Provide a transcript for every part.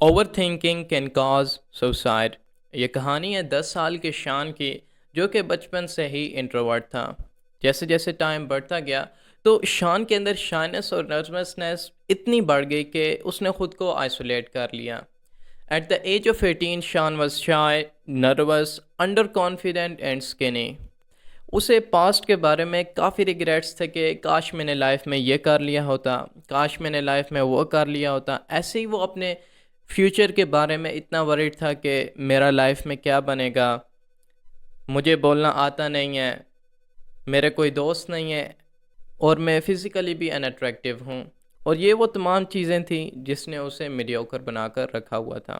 Over thinking can cause suicide. یہ کہانی ہے 10 سال کے شان کی، جو کہ بچپن سے ہی انٹروورٹ تھا۔ جیسے جیسے ٹائم بڑھتا گیا تو شان کے اندر شائنس اور نروسنس اتنی بڑھ گئی کہ اس نے خود کو آئسولیٹ کر لیا۔ ایٹ دا ایج آف 18 شان was شائے، nervous, under confident and skinny. اسے پاسٹ کے بارے میں کافی ریگریٹس تھے کہ کاش میں نے لائف میں یہ کر لیا ہوتا، کاش میں نے لائف میں وہ کر لیا ہوتا۔ ایسے ہی وہ اپنے فیوچر کے بارے میں اتنا ورڈ تھا کہ میرا لائف میں کیا بنے گا، مجھے بولنا آتا نہیں ہے، میرے کوئی دوست نہیں ہے، اور میں فزیکلی بھی ان اٹریکٹیو ہوں۔ اور یہ وہ تمام چیزیں تھیں جس نے اسے میڈیوکر بنا کر رکھا ہوا تھا۔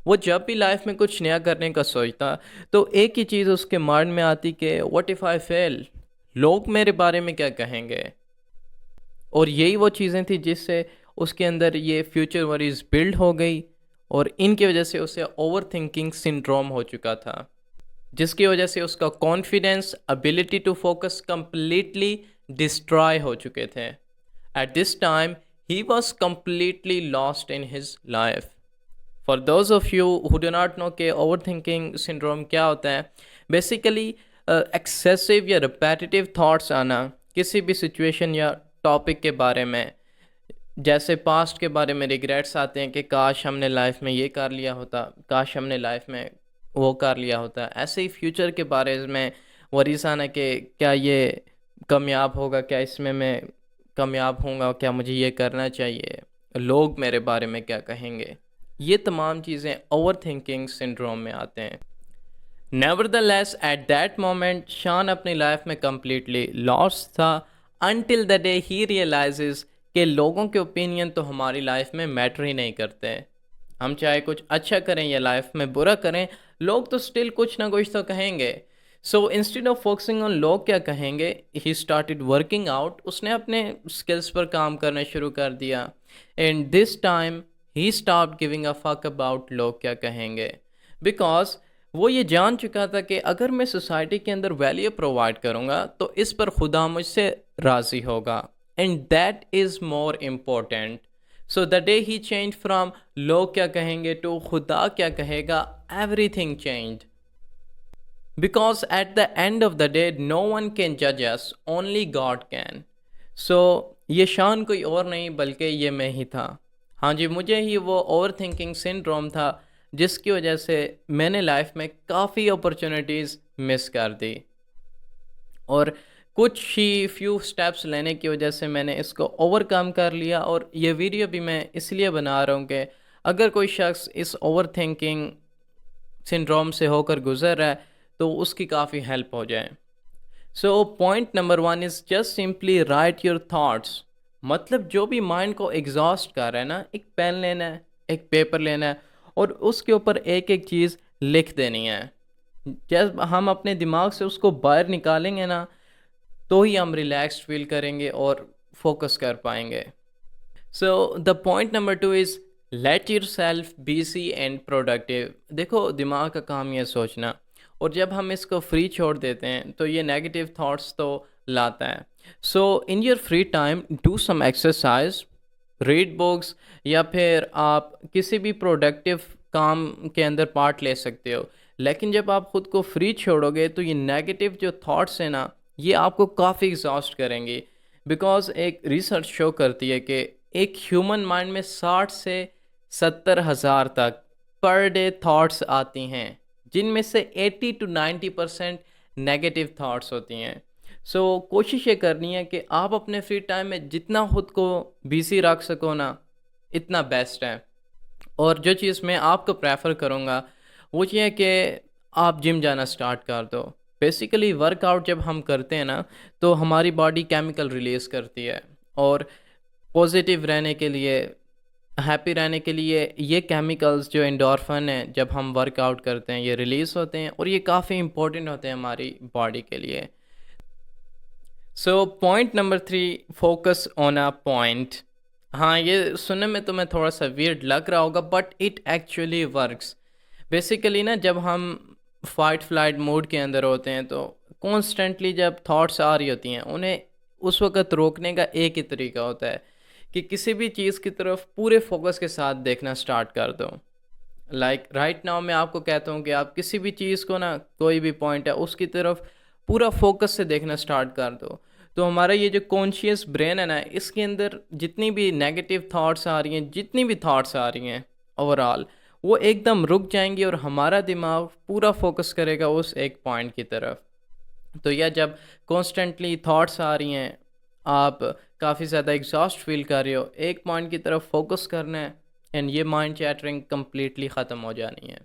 وہ جب بھی لائف میں کچھ نیا کرنے کا سوچتا تو ایک ہی چیز اس کے مائنڈ میں آتی کہ واٹ ایف آئی فیل، لوگ میرے بارے میں کیا کہیں گے۔ اور یہی وہ چیزیں تھیں جس سے اس کے اندر یہ فیوچر وریز بلڈ ہو گئی، اور ان کی وجہ سے اسے اوور تھنکنگ سنڈروم ہو چکا تھا، جس کی وجہ سے اس کا confidence, ability to focus completely destroy ہو چکے تھے۔ At this time he was completely lost in his life. For those of you who do not know کہ اوور تھنکنگ سنڈروم کیا ہوتا ہے، بیسیکلی ایکسیسو یا ریپیٹیو تھاٹس آنا کسی بھی سچویشن یا ٹاپک کے بارے میں۔ جیسے پاسٹ کے بارے میں ریگریٹس آتے ہیں کہ کاش ہم نے لائف میں یہ کر لیا ہوتا، کاش ہم نے لائف میں وہ کر لیا ہوتا۔ ایسے ہی فیوچر کے بارے میں وریز آنا کہ کیا یہ کامیاب ہوگا، کیا اس میں کامیاب ہوں گا، کیا مجھے یہ کرنا چاہیے، لوگ میرے بارے میں کیا کہیں گے۔ یہ تمام چیزیں اوور تھنکنگ سنڈروم میں آتے ہیں۔ نیوردلیس ایٹ دیٹ مومنٹ شان اپنی لائف میں کمپلیٹلی لاسٹ تھا، until the day he realises کہ لوگوں کے اوپینین تو ہماری لائف میں میٹر ہی نہیں کرتے۔ ہم چاہے کچھ اچھا کریں یا لائف میں برا کریں، لوگ تو سٹل کچھ نہ کچھ تو کہیں گے۔ So instead of focusing on لوگ کیا کہیں گے، ہی اسٹارٹیڈ ورکنگ آؤٹ۔ اس نے اپنے اسکلس پر کام کرنا شروع کر دیا۔ And this time he stop giving a fuck about لوگ کیا کہیں گے، بیکاز وہ یہ جان چکا تھا کہ اگر میں سوسائٹی کے اندر ویلیو پرووائڈ کروں گا تو اس پر خدا مجھ سے راضی ہوگا، and that is more important. So the day he change from لوگ کیا کہیں گے ٹو خدا کیا کہے گا، everything change, because at the end of the day no one can جج us, only God can. So یہ شان کوئی اور نہیں بلکہ یہ میں ہی تھا۔ ہاں جی، مجھے ہی وہ اوور تھنکنگ سنڈروم تھا جس کی وجہ سے میں نے لائف میں کافی اپرچونیٹیز مس کر دی، اور کچھ ہی فیو سٹیپس لینے کی وجہ سے میں نے اس کو اوور کم کر لیا۔ اور یہ ویڈیو بھی میں اس لیے بنا رہا ہوں کہ اگر کوئی شخص اس اوور تھنکنگ سنڈروم سے ہو کر گزر رہا ہے تو اس کی کافی ہیلپ ہو جائے۔ So point number 1 is just simply write your thoughts. مطلب جو بھی مائنڈ کو ایگزاسٹ کر رہا ہے نا، ایک پین لینا ہے، ایک پیپر لینا ہے، اور اس کے اوپر ایک ایک چیز لکھ دینی ہے۔ جب ہم اپنے دماغ سے اس کو باہر نکالیں گے نا تو ہی ہم ریلیکسڈ فیل کریں گے اور فوکس کر پائیں گے۔ So the point number 2 is let yourself busy and productive. دیکھو، دماغ کا کام یہ سوچنا، اور جب ہم اس کو فری چھوڑ دیتے ہیں تو یہ نیگیٹو تھاٹس تو لاتا ہے۔ So in your free time do some exercise, read books, یا پھر آپ کسی بھی پروڈکٹیو کام کے اندر پارٹ لے سکتے ہو۔ لیکن جب آپ خود کو فری چھوڑو گے تو یہ نیگیٹو جو تھاٹس ہیں نا، یہ آپ کو کافی ایگزاسٹ کریں گی، بیکاز ایک ریسرچ شو کرتی ہے کہ ایک ہیومن مائنڈ میں 60 سے 70 ہزار تک پر ڈے تھاٹس آتی ہیں، جن میں سے 80 to 90% نیگیٹو تھاٹس ہوتی ہیں۔ سو کوشش یہ کرنی ہے کہ آپ اپنے فری ٹائم میں جتنا خود کو بیزی رکھ سکو نا، اتنا بیسٹ ہے۔ اور جو چیز میں آپ کو پریفر کروں گا وہ یہ ہے کہ آپ جم جانا سٹارٹ کر دو۔ بیسیکلی ورک آؤٹ جب ہم کرتے ہیں نا تو ہماری باڈی کیمیکل ریلیز کرتی ہے، اور پازیٹیو رہنے کے لیے، ہیپی رہنے کے لیے یہ کیمیکلز جو انڈورفن ہیں جب ہم ورک آؤٹ کرتے ہیں یہ ریلیز ہوتے ہیں، اور یہ کافی امپورٹنٹ ہوتے ہیں ہماری باڈی کے لیے۔ So point number 3، focus on a point. ہاں، یہ سننے میں تمہیں تھوڑا سا ویئرڈ لگ رہا ہوگا but it actually works. Basically نا، جب ہم فائٹ فلائٹ موڈ کے اندر ہوتے ہیں تو کانسٹنٹلی جب تھاٹس آ رہی ہوتی ہیں انہیں اس وقت روکنے کا ایک ہی طریقہ ہوتا ہے کہ کسی بھی چیز کی طرف پورے فوکس کے ساتھ دیکھنا سٹارٹ کر دو. لائک رائٹ ناؤ میں آپ کو کہتا ہوں کہ آپ کسی بھی چیز کو نا، کوئی بھی پوائنٹ ہے اس کی طرف پورا فوکس سے دیکھنا سٹارٹ کر دو. تو ہمارا یہ جو کانشیس برین ہے نا، اس کے اندر جتنی بھی نیگیٹو تھاٹس آ رہی ہیں، جتنی بھی تھاٹس آ رہی ہیں اوور آل، وہ ایک دم رک جائیں گی اور ہمارا دماغ پورا فوکس کرے گا اس ایک پوائنٹ کی طرف. تو یا جب کانسٹنٹلی تھاٹس آ رہی ہیں، آپ کافی زیادہ ایگزاسٹ فیل کر رہے ہو، ایک پوائنٹ کی طرف فوکس کرنا ہے اینڈ یہ مائنڈ چیٹرنگ کمپلیٹلی ختم ہو جانی ہے.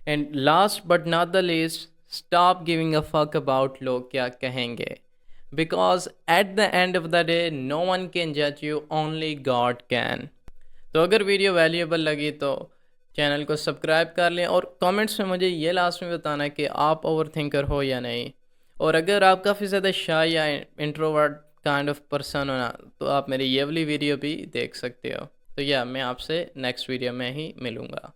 And last but not the least, stop giving a fuck about لوگ کیا کہیں گے، because at the end of the day no one can جج یو، اونلی گاڈ کین. تو اگر ویڈیو ویلیوبل لگی تو چینل کو سبسکرائب کر لیں، اور کامنٹس میں مجھے یہ لاسٹ میں بتانا کہ آپ اوور تھنکر ہو یا نہیں. اور اگر آپ کافی زیادہ شائع یا introvert kind of person who نا، تو آپ میری یہ والی ویڈیو بھی دیکھ سکتے ہو. تو میں آپ سے نیکسٹ ویڈیو میں ہی ملوں گا.